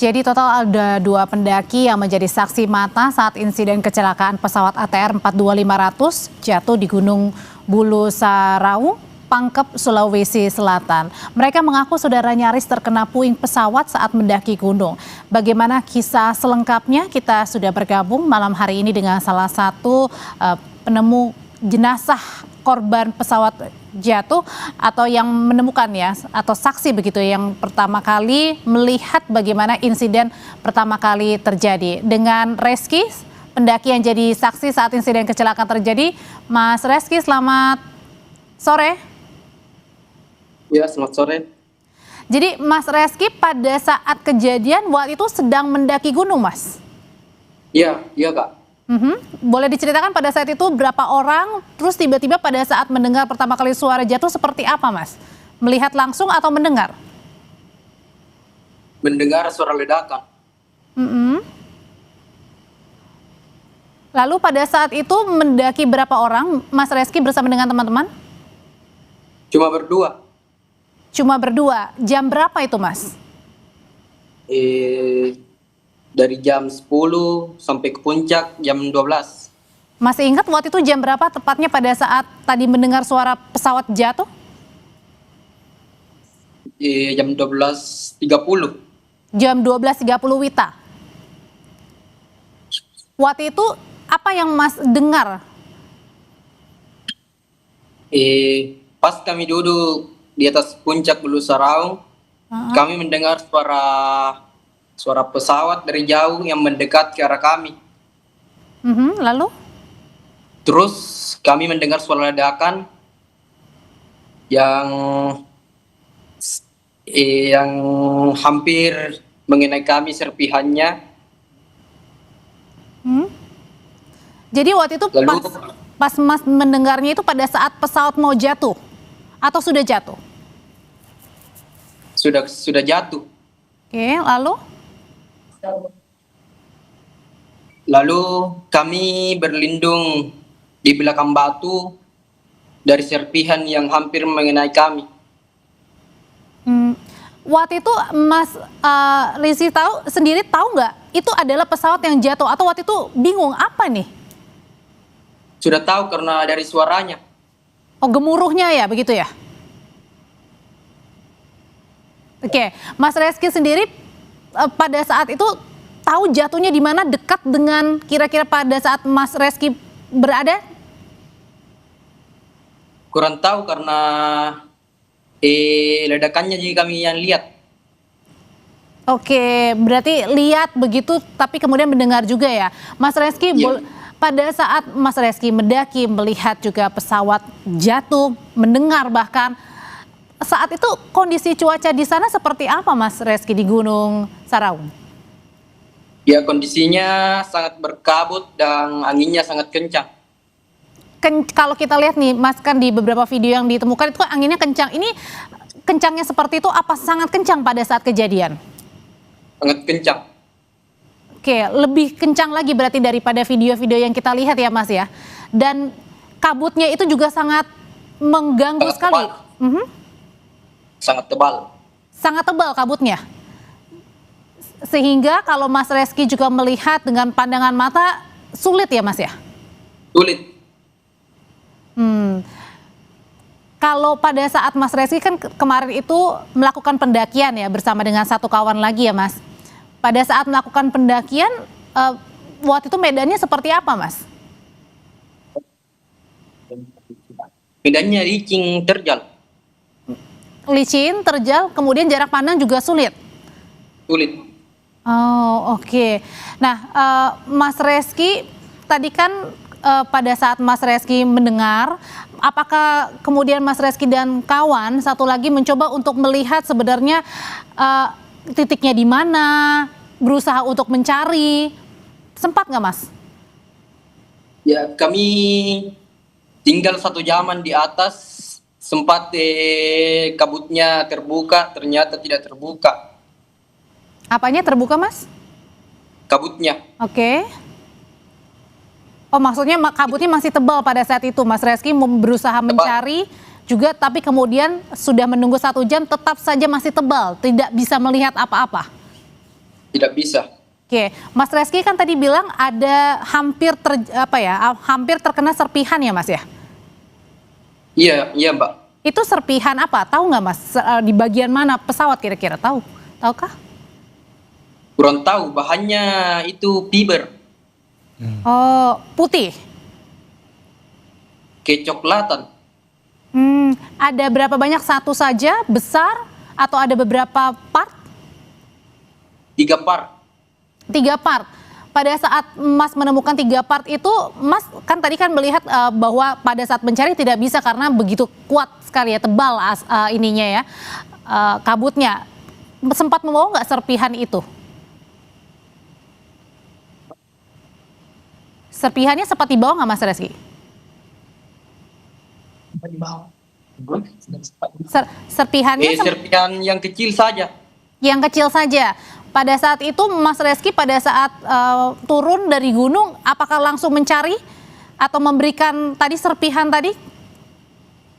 Jadi total ada 2 pendaki yang menjadi saksi mata saat insiden kecelakaan pesawat ATR 42500 jatuh di Gunung Bulu Saraung, Pangkep, Sulawesi Selatan. Mereka mengaku saudara nyaris terkena puing pesawat saat mendaki gunung. Bagaimana kisah selengkapnya? Kita sudah bergabung malam hari ini dengan salah satu penemu jenazah korban pesawat jatuh atau yang menemukan ya, atau saksi begitu yang pertama kali melihat bagaimana insiden pertama kali terjadi. Dengan Reski, pendaki yang jadi saksi saat insiden kecelakaan terjadi. Mas Reski, selamat sore. Ya, selamat sore. Jadi Mas Reski pada saat kejadian waktu itu sedang mendaki gunung, Mas? Iya Kak. Boleh diceritakan pada saat itu berapa orang, terus tiba-tiba pada saat mendengar pertama kali suara jatuh seperti apa, Mas? Melihat langsung atau mendengar? Mendengar suara ledakan. Lalu pada saat itu mendaki berapa orang, Mas Reski bersama dengan teman-teman? Cuma berdua. Cuma berdua. Jam berapa itu, Mas? Dari jam 10 sampai ke puncak jam 12. Masih ingat waktu itu jam berapa tepatnya pada saat tadi mendengar suara pesawat jatuh? Jam 12.30. Jam 12.30 Wita. Waktu itu apa yang Mas dengar? Pas kami duduk di atas puncak Bulu Saraung, kami mendengar suara pesawat dari jauh yang mendekat ke arah kami. Lalu? Terus kami mendengar suara ledakan yang hampir mengenai kami serpihannya. Jadi waktu itu pas Mas mendengarnya itu pada saat pesawat mau jatuh atau sudah jatuh? Sudah jatuh. Oke, lalu? Lalu kami berlindung di belakang batu dari serpihan yang hampir mengenai kami. Waktu itu Mas Lisi tahu nggak itu adalah pesawat yang jatuh atau waktu itu bingung apa nih? Sudah tahu karena dari suaranya. Oh, gemuruhnya ya, begitu ya? Oke, Mas Reski sendiri pada saat itu tahu jatuhnya di mana, dekat dengan kira-kira pada saat Mas Reski berada? Kurang tahu karena ledakannya jadi kami yang lihat. Oke, berarti lihat begitu tapi kemudian mendengar juga ya. Mas Reski, pada saat Mas Reski mendaki, melihat juga pesawat jatuh, mendengar bahkan, saat itu kondisi cuaca di sana seperti apa, Mas Reski, di Gunung Saraung? Ya, kondisinya sangat berkabut dan anginnya sangat kencang. Kalau kita lihat nih, Mas, kan di beberapa video yang ditemukan itu anginnya kencang. Ini kencangnya seperti itu apa sangat kencang pada saat kejadian? Sangat kencang. Oke, lebih kencang lagi berarti daripada video-video yang kita lihat ya, Mas ya. Dan kabutnya itu juga sangat mengganggu sangat sekali. Sangat tebal. Sangat tebal kabutnya. Sehingga kalau Mas Reski juga melihat dengan pandangan mata sulit ya, Mas ya? Sulit. Kalau pada saat Mas Reski kan kemarin itu melakukan pendakian ya bersama dengan satu kawan lagi ya, Mas. Pada saat melakukan pendakian, waktu itu medannya seperti apa, Mas? Medannya licin, terjal. Licin, terjal, kemudian jarak pandang juga sulit? Sulit. Oh, oke. Nah, Mas Reski, tadi kan pada saat Mas Reski mendengar, apakah kemudian Mas Reski dan kawan satu lagi mencoba untuk melihat sebenarnya titiknya di mana, berusaha untuk mencari, sempat nggak, Mas? Ya, kami tinggal 1 jaman di atas, sempat kabutnya terbuka, ternyata tidak terbuka. Apanya terbuka, Mas? Kabutnya. Oke. Oh, maksudnya kabutnya masih tebal pada saat itu, Mas Reski berusaha mencari juga, tapi kemudian sudah menunggu 1 jam tetap saja masih tebal, tidak bisa melihat apa-apa. tidak bisa. Oke, Mas Reski kan tadi bilang ada hampir terkena serpihan ya Mas ya? Iya, iya Mbak. Itu serpihan apa? Tahu nggak Mas? Di bagian mana pesawat kira-kira? Tahukah? Kurang tahu, bahannya itu fiber, Oh, putih. kecoklatan. Ada berapa banyak? Satu saja, besar, atau ada beberapa part? 3 part. 3 part. Pada saat Mas menemukan 3 part itu, Mas kan tadi kan melihat bahwa pada saat mencari tidak bisa karena begitu kuat sekali ya, tebal ininya ya, kabutnya. Sempat membawa nggak serpihan itu? Serpihannya sempat dibawa nggak Mas Reski? Serpihannya Serpihan yang kecil saja. yang kecil saja. Pada saat itu Mas Reski pada saat turun dari gunung, apakah langsung mencari atau memberikan tadi serpihan tadi?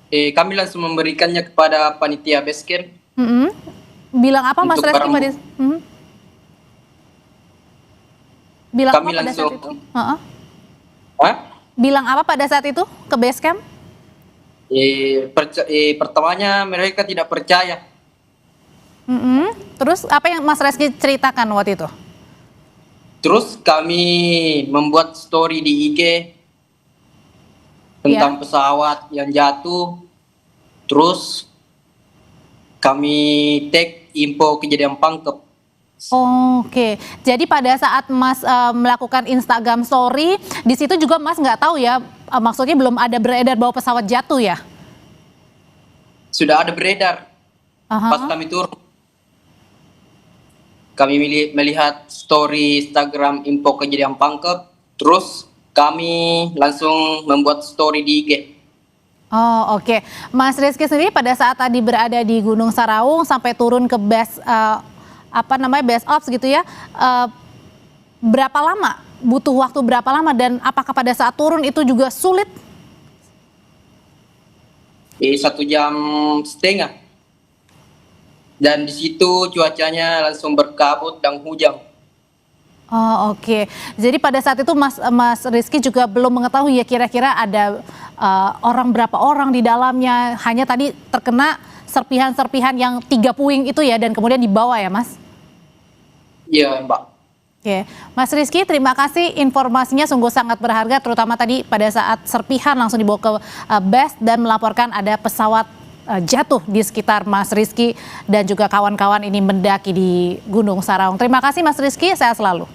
Kami langsung memberikannya kepada panitia base camp. Bilang apa Mas Untuk Reski barang- pada? Bilang Kami apa pada saat langsung- itu? Hah? Bilang apa pada saat itu ke base camp? Pertamanya mereka tidak percaya. Terus apa yang Mas Reski ceritakan waktu itu? Terus kami membuat story di IG tentang pesawat yang jatuh. Terus kami tag info kejadian pangkep. Oke, jadi pada saat Mas melakukan Instagram Story, di situ juga Mas nggak tahu ya, maksudnya belum ada beredar bahwa pesawat jatuh ya? Sudah ada beredar pas kami turun. Kami melihat story Instagram info kejadian pangkep, terus kami langsung membuat story di IG. Oh oke, Mas Reski sendiri pada saat tadi berada di Gunung Saraung sampai turun ke base base ops gitu ya, berapa lama? Butuh waktu berapa lama dan apakah pada saat turun itu juga sulit? 1,5 jam. Dan di situ cuacanya langsung berkabut dan hujan. Oh oke, jadi pada saat itu Mas Rizky juga belum mengetahui ya kira-kira ada berapa orang di dalamnya, hanya tadi terkena serpihan-serpihan yang 3 puing itu ya dan kemudian dibawa ya Mas? Iya Mbak. Oke, Mas Rizky terima kasih informasinya sungguh sangat berharga terutama tadi pada saat serpihan langsung dibawa ke base dan melaporkan ada pesawat jatuh di sekitar Mas Rizky dan juga kawan-kawan ini mendaki di Gunung Saraung. Terima kasih Mas Rizky, sehat selalu.